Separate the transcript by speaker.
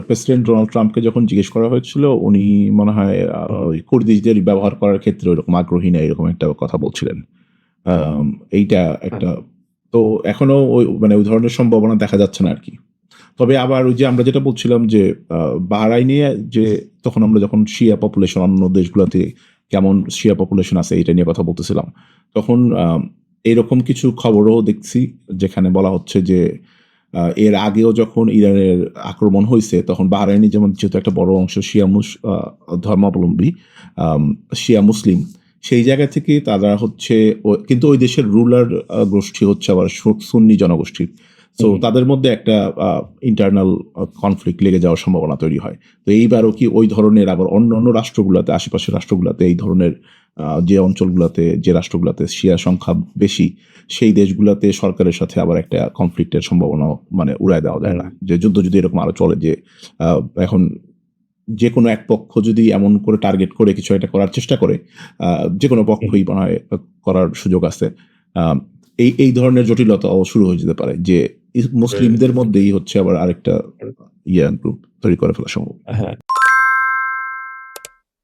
Speaker 1: President Donald ট্রাম্পকে যখন জিজ্ঞেস করা হয়েছিল, উনি মনে হয় ওই কুর্দিদের ব্যবহার করার ক্ষেত্রে ওইরকম আগ্রহী না, এরকম একটা কথা বলছিলেন। আম এইটা একটা, তো এখনো মানে ওই ধরনের সম্ভাবনা দেখা যাচ্ছে না আরকি। তবে আবার ওই যে আমরা যেটা বলছিলাম যে বাহরাইনে যে তখন আমরা যখন শিয়া পপুলেশন অন্য দেশগুলাতে কেমন শিয়া পপুলেশন আছে এটা নিয়ে কথা বলতেছিলাম। তখন এরকম কিছু খবরও দেখছি যেখানে বলা হচ্ছে যে এর আগেও যখন ইরানের আক্রমণ হইছে তখন বাহরাইনে যেমন যেহেতু একটা বড় অংশ শিয়া ধর্মাবলম্বী, আম শিয়া মুসলিম, সেই জায়গা থেকে তারা হচ্ছে কিন্তু ওই দেশের রুলার গোষ্ঠী হচ্ছে আবার সুন্নি জনগোষ্ঠীর। সো তাদের মধ্যে একটা ইন্টারনাল কনফ্লিক্ট লেগে যাওয়ার সম্ভাবনা তৈরি হয়। তো এইবারও কি ওই ধরনের আবার অন্যান্য রাষ্ট্রগুলাতে, আশেপাশের রাষ্ট্রগুলাতে এই ধরনের যে অঞ্চলগুলাতে, যে রাষ্ট্রগুলাতে শিয়া সংখ্যা বেশি, সেই দেশগুলাতে সরকারের সাথে আবার একটা কনফ্লিক্টের সম্ভাবনা মানে উড়ায় দেওয়া যায় না। যে যুদ্ধ যদি এরকম আরো চলে যে এখন যেকোনো এক পক্ষ যদি এমন করে টার্গেট করে কিছু একটা করার চেষ্টা করে, যেকোনো পক্ষই মনে হয় করার সুযোগ আছে। এই ধরনের জটিলতাও শুরু হয়ে যেতে পারে যে মুসলিমদের মধ্যেই হচ্ছে আবার আরেকটা গ্রুপ তৈরি করে ফেলা সম্ভব।
Speaker 2: হ্যাঁ।